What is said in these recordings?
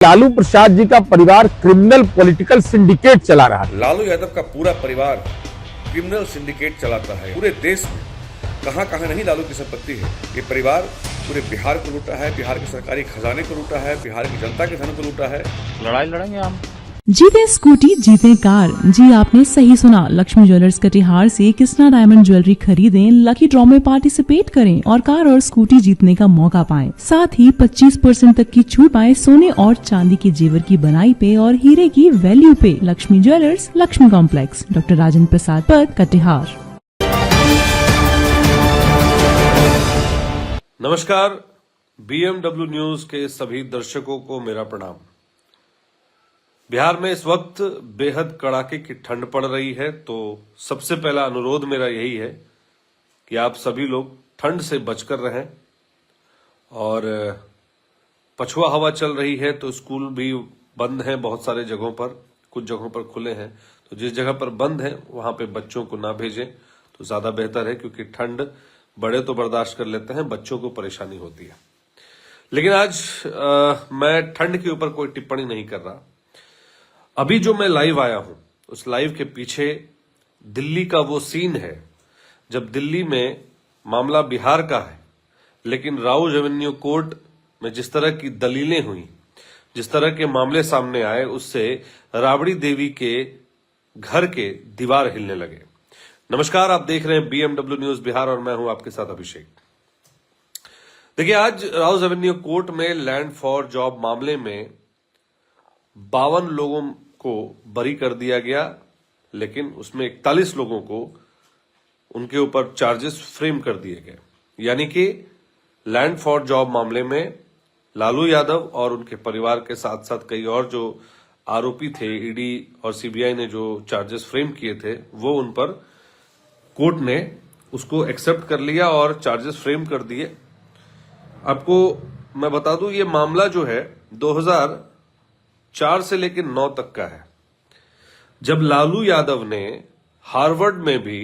लालू प्रसाद जी का परिवार criminal political syndicate चला रहा है। लालू यादव का पूरा परिवार क्रिमिनल सिंडिकेट चलाता है। पूरे देश में कहां कहां नहीं लालू की संपत्ति है। ये परिवार पूरे बिहार को लूटा है, बिहार के सरकारी खजाने को लूटा है, बिहार की जनता के धन को लूटा है। लड़ाई लड़ेंगे हम। जीते स्कूटी जीते कार। जी आपने सही सुना। लक्ष्मी ज्वेलर्स कटिहार से कृष्णा डायमंड ज्वेलरी खरीदें, लकी ड्रॉ में पार्टिसिपेट करें और कार और स्कूटी जीतने का मौका पाएं। साथ ही 25% तक की छूट पाएं सोने और चांदी के जेवर की बनाई पे और हीरे की वैल्यू पे। Lakshmi jewellers, Lakshmi complex, doctor Rajendra Prasad Path, Katihar. नमस्कार, BMW न्यूज के सभी दर्शकों को मेरा प्रणाम। बिहार में इस वक्त बेहद कड़ाके की ठंड पड़ रही है, तो सबसे पहला अनुरोध मेरा यही है कि आप सभी लोग ठंड से बचकर रहें। और पछुआ हवा चल रही है तो स्कूल भी बंद हैं बहुत सारे जगहों पर, कुछ जगहों पर खुले हैं। तो जिस जगह पर बंद है वहां पे बच्चों को ना भेजें तो ज्यादा बेहतर है, क्योंकि ठंड बड़े तो बर्दाश्त कर लेते हैं, बच्चों को परेशानी होती है। लेकिन आज मैं ठंड के ऊपर कोई टिप्पणी नहीं कर रहा। अभी जो मैं लाइव आया हूं, उस लाइव के पीछे दिल्ली का वो सीन है जब दिल्ली में मामला बिहार का है, लेकिन राउज एवेन्यू कोर्ट में जिस तरह की दलीलें हुई, जिस तरह के मामले सामने आए, उससे राबड़ी देवी के घर के दीवार हिलने लगे। नमस्कार, आप देख रहे हैं BMW न्यूज बिहार और मैं हूं आपके साथ अभिषेक। देखिए, आज राउज एवेन्यू कोर्ट में लैंड फॉर जॉब मामले में 52 लोगों को बरी कर दिया गया, लेकिन उसमें 41 लोगों को उनके ऊपर चार्जेस फ्रेम कर दिए गए। यानी कि लैंड फॉर जॉब मामले में लालू यादव और उनके परिवार के साथ साथ कई और जो आरोपी थे, ईडी और सीबीआई ने जो चार्जेस फ्रेम किए थे, वो उन पर कोर्ट ने उसको एक्सेप्ट कर लिया और चार्जेस फ्रेम कर दिए। आपको मैं बता दूं, ये मामला जो है 2004 से लेकर 9 तक का है, जब लालू यादव ने हार्वर्ड में भी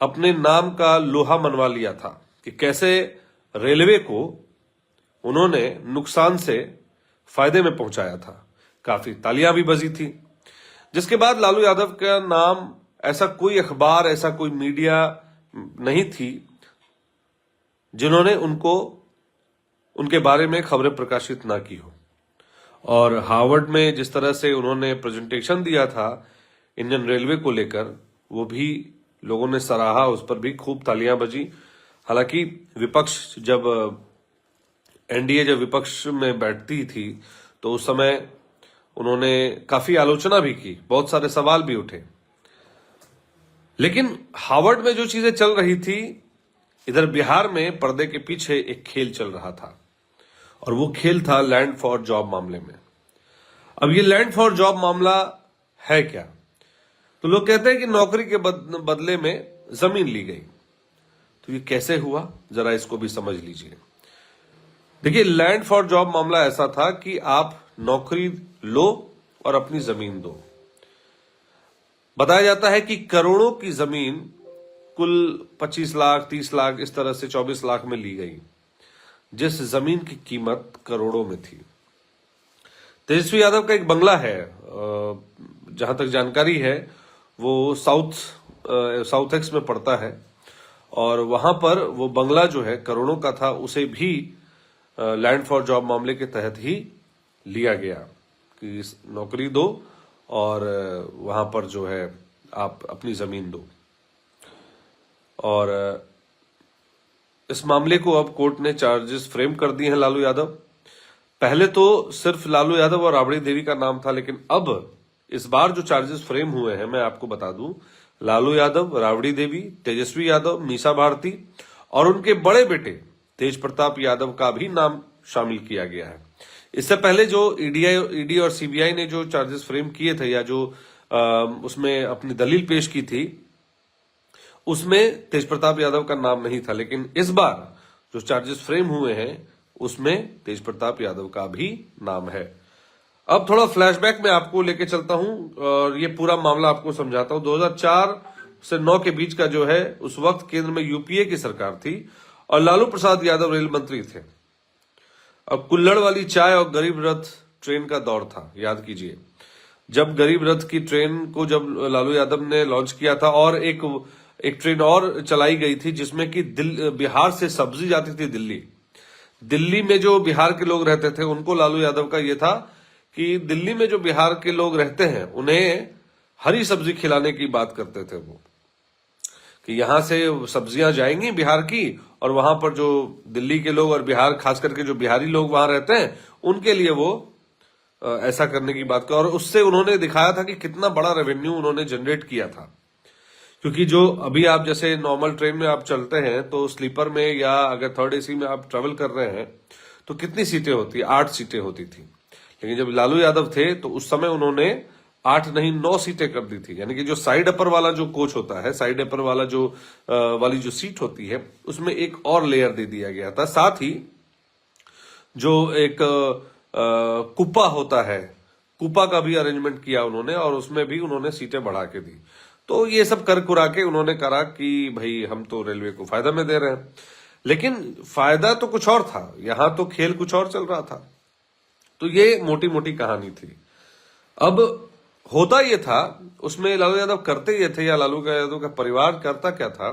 अपने नाम का लोहा मनवा लिया था कि कैसे रेलवे को उन्होंने नुकसान से फायदे में पहुंचाया था। काफी तालियां भी बजी थी। जिसके बाद लालू यादव का नाम, ऐसा कोई अखबार, ऐसा कोई मीडिया नहीं थी जिन्होंने उनके बारे में खबरें प्रकाशित ना की हो। और हार्वर्ड में जिस तरह से उन्होंने प्रेजेंटेशन दिया था इंडियन रेलवे को लेकर, वो भी लोगों ने सराहा, उस पर भी खूब तालियां बजी। हालांकि विपक्ष जब एनडीए जब विपक्ष में बैठती थी तो उस समय उन्होंने काफी आलोचना भी की, बहुत सारे सवाल भी उठे। लेकिन हार्वर्ड में जो चीजें चल रही थी, इधर बिहार में पर्दे के पीछे एक खेल चल रहा था, और वो खेल था लैंड फॉर जॉब मामले में। अब ये लैंड फॉर जॉब मामला है क्या? तो लोग कहते हैं कि नौकरी के बदले में जमीन ली गई। तो ये कैसे हुआ, जरा इसको भी समझ लीजिए। देखिए, लैंड फॉर जॉब मामला ऐसा था कि आप नौकरी लो और अपनी जमीन दो। बताया जाता है कि करोड़ों की जमीन कुल 25 लाख, 30 लाख, इस तरह से 24 लाख में ली गई, जिस जमीन की कीमत करोड़ों में थी। तेजस्वी यादव का एक बंगला है, जहां तक जानकारी है वो साउथ एक्स में पड़ता है, और वहां पर वो बंगला जो है करोड़ों का था, उसे भी लैंड फॉर जॉब मामले के तहत ही लिया गया कि नौकरी दो और वहां पर जो है आप अपनी जमीन दो। और इस मामले को अब कोर्ट ने चार्जेस फ्रेम कर दिए हैं लालू यादव। पहले तो सिर्फ लालू यादव और राबड़ी देवी का नाम था, लेकिन अब इस बार जो चार्जेस फ्रेम हुए हैं, मैं आपको बता दूं, लालू यादव, राबड़ी देवी, तेजस्वी यादव, मीसा भारती और उनके बड़े बेटे तेज प्रताप यादव का भी नाम शामिल किया गया है। इससे पहले जो ईडी और सीबीआई ने जो चार्जेस फ्रेम किए थे, या जो उसमें अपनी दलील पेश की थी, उसमें तेज प्रताप यादव का नाम नहीं था। लेकिन इस बार जो चार्जेस फ्रेम हुए हैं उसमें तेज प्रताप यादव का भी नाम है। अब थोड़ा फ्लैशबैक में आपको लेके चलता हूं और ये पूरा मामला आपको समझाता हूं। 2004 से 9 के बीच का जो है, उस वक्त केंद्र में यूपीए की सरकार थी और लालू प्रसाद यादव रेल मंत्री थे। अब कुल्हड़ वाली चाय और गरीब रथ ट्रेन का दौर था, याद कीजिए, जब गरीब रथ की ट्रेन को जब लालू यादव ने लॉन्च किया था और एक ट्रेन और चलाई गई थी जिसमें कि बिहार से सब्जी जाती थी दिल्ली में जो बिहार के लोग रहते थे उनको लालू यादव का ये था कि दिल्ली में जो बिहार के लोग रहते हैं उन्हें हरी सब्जी खिलाने की बात करते थे वो, कि यहां से सब्जियां जाएंगी बिहार की और वहां पर जो दिल्ली के लोग और बिहार खास करके जो बिहारी लोग वहां रहते हैं उनके लिए वो ऐसा करने की बात कर, और उससे उन्होंने दिखाया था कि कितना बड़ा रेवेन्यू उन्होंने जनरेट किया था। क्योंकि जो अभी आप जैसे नॉर्मल ट्रेन में आप चलते हैं तो स्लीपर में या अगर थर्ड एसी में आप ट्रेवल कर रहे हैं तो कितनी सीटें होती, 8 सीटें होती थी, लेकिन जब लालू यादव थे तो उस समय उन्होंने 8 नहीं 9 सीटें कर दी थी। यानी कि जो साइड अपर वाला जो कोच होता है, साइड अपर वाला जो वाली जो सीट होती है उसमें एक और लेयर दे दिया गया था। साथ ही जो एक कुप्पा होता है, कुप्पा का भी अरेंजमेंट किया उन्होंने और उसमें भी उन्होंने सीटें बढ़ा के दी। तो ये सब कर कुरा के उन्होंने कहा कि भाई हम तो रेलवे को फायदा में दे रहे हैं, लेकिन फायदा तो कुछ और था, यहां तो खेल कुछ और चल रहा था। तो ये मोटी मोटी कहानी थी। अब होता ये था, उसमें लालू यादव करते ये थे या लालू यादव का परिवार करता क्या था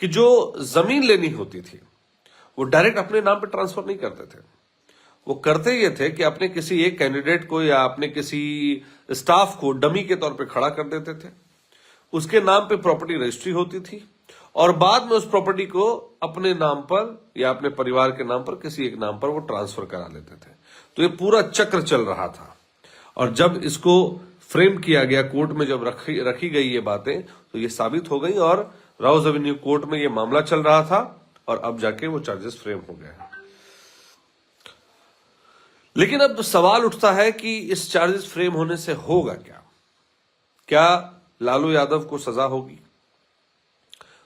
कि जो जमीन लेनी होती थी वो डायरेक्ट अपने नाम पे ट्रांसफर नहीं करते थे। वो करते ये थे कि अपने किसी एक कैंडिडेट को या अपने किसी स्टाफ को डमी के तौर पे खड़ा कर देते थे, उसके नाम पे प्रॉपर्टी रजिस्ट्री होती थी और बाद में उस प्रॉपर्टी को अपने नाम पर या अपने परिवार के नाम पर किसी एक नाम पर वो ट्रांसफर करा लेते थे। तो ये पूरा चक्र चल रहा था और जब इसको फ्रेम किया गया, कोर्ट में जब रखी गई ये बातें, तो ये साबित हो गई और राउज एवेन्यू कोर्ट में ये मामला चल रहा था और अब जाके वो चार्जेस फ्रेम हो गए। लेकिन अब सवाल उठता है कि इस चार्जेस फ्रेम होने से होगा क्या लालू यादव को सजा होगी?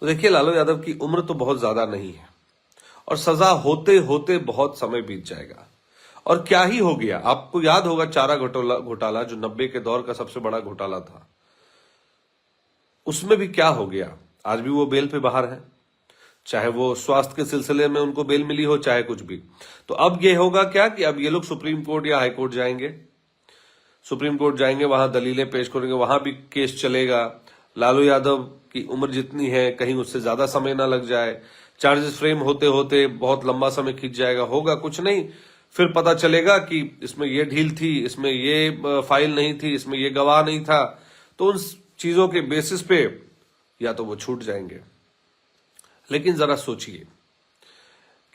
तो देखिए, लालू यादव की उम्र तो बहुत ज्यादा नहीं है और सजा होते होते बहुत समय बीत जाएगा। और क्या ही हो गया, आपको याद होगा चारा घोटाला जो 90 के दौर का सबसे बड़ा घोटाला था, उसमें भी क्या हो गया? आज भी वो बेल पे बाहर है, चाहे वो स्वास्थ्य के सिलसिले में उनको बेल मिली हो, चाहे कुछ भी। तो अब ये होगा क्या कि अब ये लोग सुप्रीम कोर्ट या हाई कोर्ट जाएंगे, सुप्रीम कोर्ट जाएंगे, वहां दलीलें पेश करेंगे, वहां भी केस चलेगा। लालू यादव की उम्र जितनी है कहीं उससे ज्यादा समय ना लग जाए, चार्जेस फ्रेम होते होते बहुत लंबा समय खींच जाएगा, होगा कुछ नहीं। फिर पता चलेगा कि इसमें ये ढील थी, इसमें ये फाइल नहीं थी, इसमें ये गवाह नहीं था। तो उन चीजों के बेसिस पे या तो वो छूट जाएंगे। लेकिन जरा सोचिए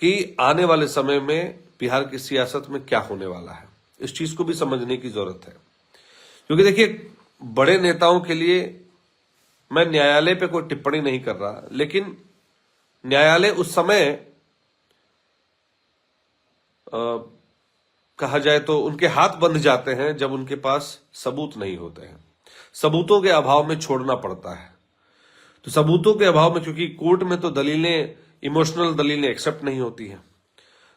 कि आने वाले समय में बिहार की सियासत में क्या होने वाला है, इस चीज को भी समझने की जरूरत है। क्योंकि देखिए, बड़े नेताओं के लिए मैं न्यायालय पे कोई टिप्पणी नहीं कर रहा, लेकिन न्यायालय उस समय कहा जाए तो उनके हाथ बंध जाते हैं जब उनके पास सबूत नहीं होते हैं। सबूतों के अभाव में छोड़ना पड़ता है। तो सबूतों के अभाव में, क्योंकि कोर्ट में तो दलीलें, इमोशनल दलीलें एक्सेप्ट नहीं होती हैं,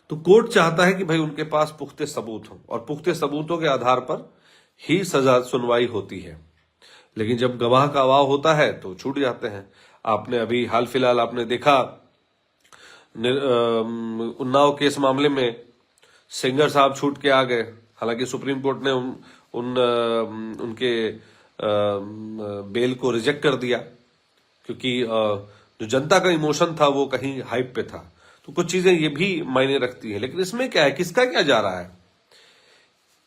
तो कोर्ट चाहता है कि भाई उनके पास पुख्ते सबूत हों और पुख्ते सबूतों के आधार पर ही सजा सुनवाई होती है। लेकिन जब गवाह का अभाव होता है तो छूट जाते हैं। आपने अभी हाल फिलहाल आपने देखा उन्नाव केस मामले में सिंगर साहब छूट के आ गए, हालांकि सुप्रीम कोर्ट ने उनके बेल को रिजेक्ट कर दिया क्योंकि जो जनता का इमोशन था वो कहीं हाइप पे था। तो कुछ चीजें ये भी मायने रखती है। लेकिन इसमें क्या है, किसका क्या जा रहा है?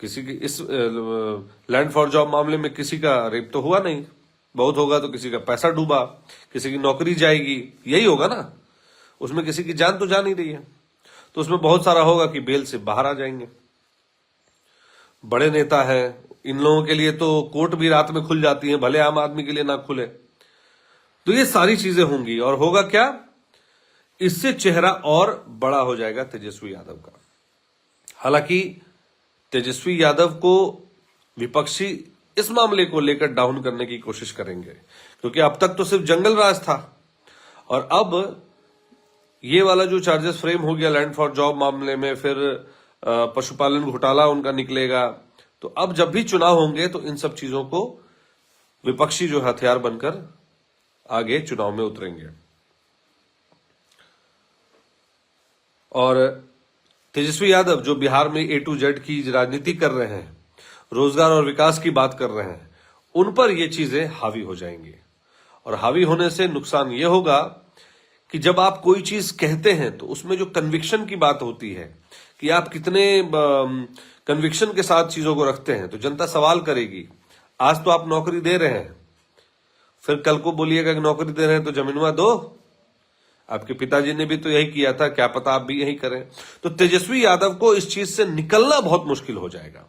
किसी की इस लैंड फॉर जॉब मामले में किसी का रेप तो हुआ नहीं, बहुत होगा तो किसी का पैसा डूबा, किसी की नौकरी जाएगी, यही होगा ना। उसमें किसी की जान तो जा नहीं रही है, तो उसमें बहुत सारा होगा कि बेल से बाहर आ जाएंगे। बड़े नेता हैं, इन लोगों के लिए तो कोर्ट भी रात में खुल जाती है, भले आम आदमी के लिए ना खुले। तो ये सारी चीजें होंगी और होगा क्या, इससे चेहरा और बड़ा हो जाएगा तेजस्वी यादव का। हालांकि तेजस्वी यादव को विपक्षी इस मामले को लेकर डाउन करने की कोशिश करेंगे, क्योंकि अब तक तो सिर्फ जंगल राज था और अब ये वाला जो चार्जेस फ्रेम हो गया लैंड फॉर जॉब मामले में, फिर पशुपालन घोटाला उनका निकलेगा। तो अब जब भी चुनाव होंगे तो इन सब चीजों को विपक्षी जो हथियार बनकर आगे चुनाव में उतरेंगे। और तेजस्वी यादव जो बिहार में A to Z की राजनीति कर रहे हैं, रोजगार और विकास की बात कर रहे हैं, उन पर ये चीजें हावी हो जाएंगी। और हावी होने से नुकसान ये होगा कि जब आप कोई चीज कहते हैं तो उसमें जो कन्विक्शन की बात होती है कि आप कितने कन्विक्शन के साथ चीजों को रखते हैं, तो जनता सवाल करेगी। आज तो आप नौकरी दे रहे हैं, फिर कल को बोलिएगा कि नौकरी दे रहे हैं तो जमीनवा दो। आपके पिताजी ने भी तो यही किया था, क्या पता आप भी यही करें। तो तेजस्वी यादव को इस चीज से निकलना बहुत मुश्किल हो जाएगा।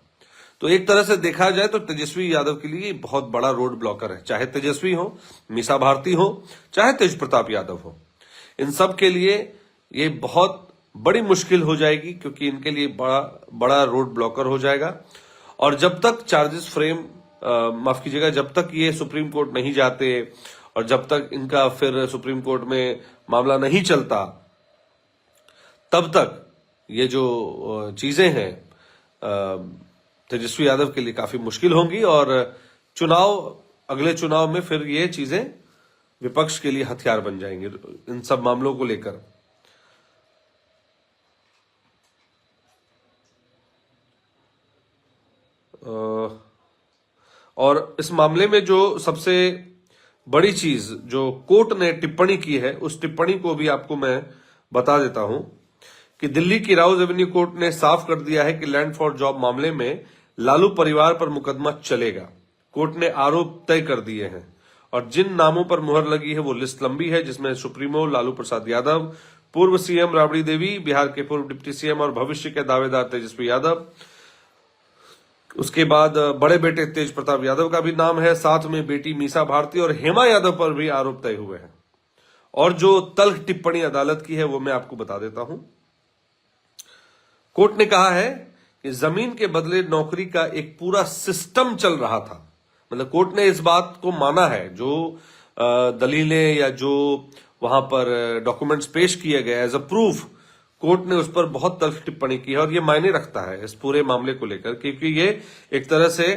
तो एक तरह से देखा जाए तो तेजस्वी यादव के लिए बहुत बड़ा रोड ब्लॉकर है, चाहे तेजस्वी हो, मीसा भारती हो, चाहे तेज प्रताप यादव हो। इन सब के लिए ये बहुत बड़ी मुश्किल हो जाएगी, क्योंकि इनके लिए बड़ा रोड ब्लॉकर हो जाएगा। और जब तक चार्जेस फ्रेम माफ कीजिएगा, जब तक ये सुप्रीम कोर्ट नहीं जाते और जब तक इनका फिर सुप्रीम कोर्ट में मामला नहीं चलता, तब तक ये जो चीजें हैं तेजस्वी यादव के लिए काफी मुश्किल होंगी। और अगले चुनाव में फिर ये चीजें विपक्ष के लिए हथियार बन जाएंगे इन सब मामलों को लेकर। और इस मामले में जो सबसे बड़ी चीज जो कोर्ट ने टिप्पणी की है, उस टिप्पणी को भी आपको मैं बता देता हूं कि दिल्ली की राउज एवेन्यू कोर्ट ने साफ कर दिया है कि लैंड फॉर जॉब मामले में लालू परिवार पर मुकदमा चलेगा। कोर्ट ने आरोप तय कर दिए हैं और जिन नामों पर मुहर लगी है वो लिस्ट लंबी है, जिसमें सुप्रीमो लालू प्रसाद यादव, पूर्व सीएम राबड़ी देवी, बिहार के पूर्व डिप्टी सीएम और भविष्य के दावेदार तेजस्वी यादव, उसके बाद बड़े बेटे तेज प्रताप यादव का भी नाम है, साथ में बेटी मीसा भारती और हेमा यादव पर भी आरोप तय हुए हैं। और जो तल्ख टिप्पणी अदालत की है वो मैं आपको बता देता हूं। कोर्ट ने कहा है कि जमीन के बदले नौकरी का एक पूरा सिस्टम चल रहा था। मतलब कोर्ट ने इस बात को माना है, जो दलीलें या जो वहां पर डॉक्यूमेंट्स पेश किए गए एज अ प्रूफ, कोर्ट ने उस पर बहुत तल्ख टिप्पणी की है और ये मायने रखता है इस पूरे मामले को लेकर, क्योंकि ये एक तरह से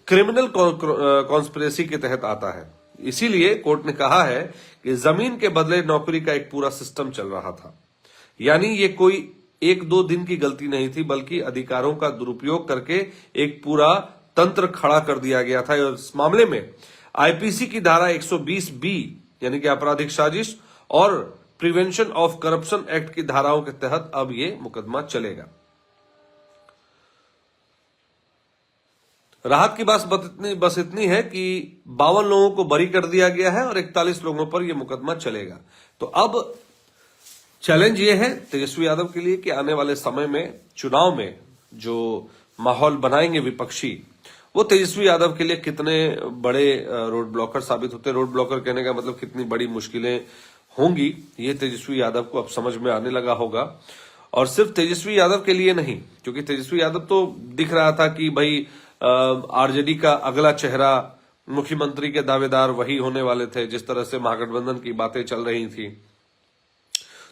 क्रिमिनल कॉन्स्पिरेसी के तहत आता है। इसीलिए कोर्ट ने कहा है कि जमीन के बदले नौकरी का एक पूरा सिस्टम चल रहा था। यानी ये कोई 1-2 दिन की गलती नहीं थी, बल्कि अधिकारों का दुरुपयोग करके एक पूरा तंत्र खड़ा कर दिया गया था। इस मामले में आईपीसी की धारा 120B यानी कि आपराधिक साजिश और प्रिवेंशन ऑफ करप्शन एक्ट की धाराओं के तहत अब ये मुकदमा चलेगा। राहत की बात बस इतनी है कि 52 लोगों को बरी कर दिया गया है और 41 लोगों पर यह मुकदमा चलेगा। तो अब चैलेंज ये है तेजस्वी यादव के लिए कि आने वाले समय में चुनाव में जो माहौल बनाएंगे विपक्षी, वो तेजस्वी यादव के लिए कितने बड़े रोड ब्लॉकर साबित होते हैं। रोड ब्लॉकर कहने का मतलब कितनी बड़ी मुश्किलें होंगी, ये तेजस्वी यादव को अब समझ में आने लगा होगा। और सिर्फ तेजस्वी यादव के लिए नहीं, क्योंकि तेजस्वी यादव तो दिख रहा था कि भाई आरजेडी का अगला चेहरा, मुख्यमंत्री के दावेदार वही होने वाले थे, जिस तरह से महागठबंधन की बातें चल रही थी।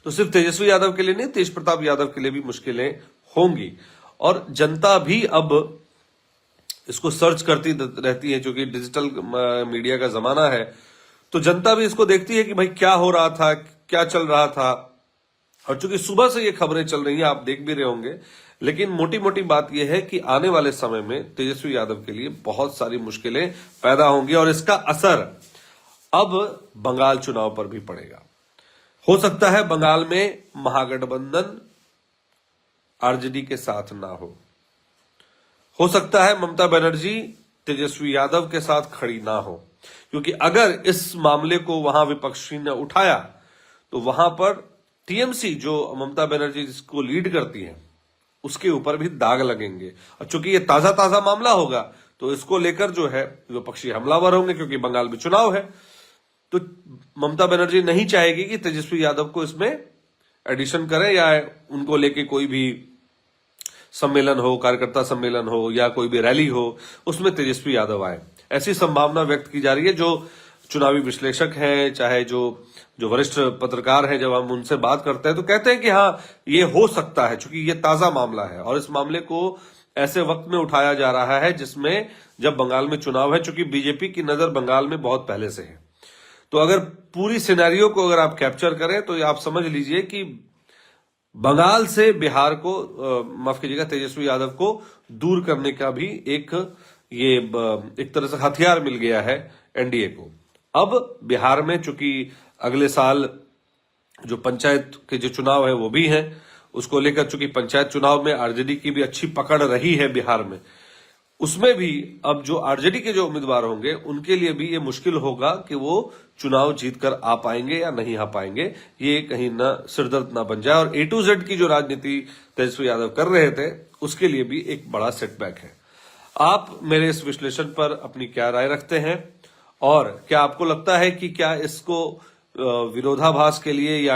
तो सिर्फ तेजस्वी यादव के लिए नहीं, तेज प्रताप यादव के लिए भी मुश्किलें होंगी। और जनता भी अब इसको सर्च करती रहती है, क्योंकि डिजिटल मीडिया का जमाना है, तो जनता भी इसको देखती है कि भाई क्या हो रहा था, क्या चल रहा था। और चूंकि सुबह से ये खबरें चल रही हैं, आप देख भी रहे होंगे, लेकिन मोटी मोटी बात यह है कि आने वाले समय में तेजस्वी यादव के लिए बहुत सारी मुश्किलें पैदा होंगी और इसका असर अब बंगाल चुनाव पर भी पड़ेगा। हो सकता है बंगाल में महागठबंधन आरजेडी के साथ ना हो सकता है ममता बनर्जी तेजस्वी यादव के साथ खड़ी ना हो, क्योंकि अगर इस मामले को वहां विपक्षी ने उठाया तो वहां पर टीएमसी जो ममता बनर्जी जिसको लीड करती है उसके ऊपर भी दाग लगेंगे। और चूंकि ये ताजा मामला होगा तो इसको लेकर जो है विपक्षी हमलावर होंगे, क्योंकि बंगाल में चुनाव है। तो ममता बनर्जी नहीं चाहेगी कि तेजस्वी यादव को इसमें एडिशन करें या उनको लेके कोई भी सम्मेलन हो, कार्यकर्ता सम्मेलन हो या कोई भी रैली हो, उसमें तेजस्वी यादव आए। ऐसी संभावना व्यक्त की जा रही है। जो चुनावी विश्लेषक हैं, चाहे जो वरिष्ठ पत्रकार हैं, जब हम उनसे बात करते हैं तो कहते हैं कि हाँ ये हो सकता है, क्योंकि ये ताजा मामला है और इस मामले को ऐसे वक्त में उठाया जा रहा है जिसमें जब बंगाल में चुनाव है, चूंकि बीजेपी की नजर बंगाल में बहुत पहले से है। तो अगर पूरी सिनेरियो को अगर आप कैप्चर करें तो आप समझ लीजिए कि बंगाल से बिहार को माफ कीजिएगा तेजस्वी यादव को दूर करने का भी एक तरह से हथियार मिल गया है एनडीए को। अब बिहार में चूंकि अगले साल जो पंचायत के जो चुनाव है वो भी हैं, उसको लेकर चूंकि पंचायत चुनाव में आरजेडी की भी अच्छी पकड़ रही है बिहार में, उसमें भी अब जो आरजेडी के जो उम्मीदवार होंगे उनके लिए भी ये मुश्किल होगा कि वो चुनाव जीतकर आ पाएंगे या नहीं आ पाएंगे, ये कहीं ना सिरदर्द ना बन जाए। और A to Z की जो राजनीति तेजस्वी यादव कर रहे थे उसके लिए भी एक बड़ा सेटबैक है। आप मेरे इस विश्लेषण पर अपनी क्या राय रखते हैं और क्या आपको लगता है कि क्या इसको विरोधाभास के लिए या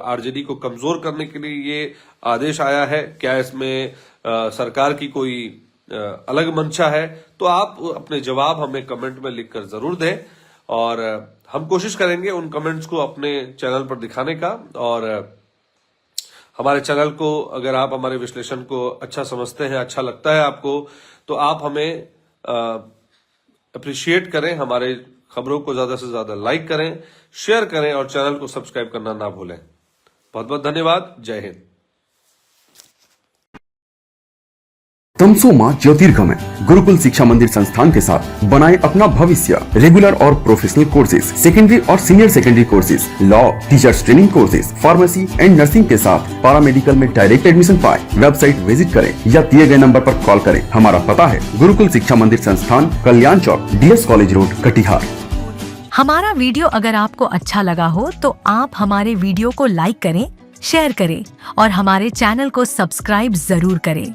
आरजेडी को कमजोर करने के लिए ये आदेश आया है? क्या इसमें सरकार की कोई अलग मंशा है? तो आप अपने जवाब हमें कमेंट में लिखकर जरूर दें और हम कोशिश करेंगे उन कमेंट्स को अपने चैनल पर दिखाने का। और हमारे चैनल को अगर आप हमारे विश्लेषण को अच्छा समझते हैं, अच्छा लगता है आपको, तो आप हमें अप्रिशिएट करें, हमारे खबरों को ज्यादा से ज्यादा लाइक करें, शेयर करें और चैनल को सब्सक्राइब करना ना भूलें। बहुत बहुत धन्यवाद। जय हिंद। तमसो मां ज्योतिर्गमय गुरुकुल शिक्षा मंदिर संस्थान के साथ बनाए अपना भविष्य। रेगुलर और प्रोफेशनल कोर्सेज, सेकेंडरी और senior secondary courses, law, teachers training courses, pharmacy and nursing के साथ पैरामेडिकल में डायरेक्ट एडमिशन पाए। वेबसाइट विजिट करें या दिए गए नंबर पर कॉल करें। हमारा पता है गुरुकुल शिक्षा मंदिर संस्थान, कल्याण चौक, DS कॉलेज रोड, कटिहार। हमारा वीडियो अगर आपको अच्छा लगा हो तो आप हमारे वीडियो को लाइक करें, शेयर करें और हमारे चैनल को सब्सक्राइब जरूर करें।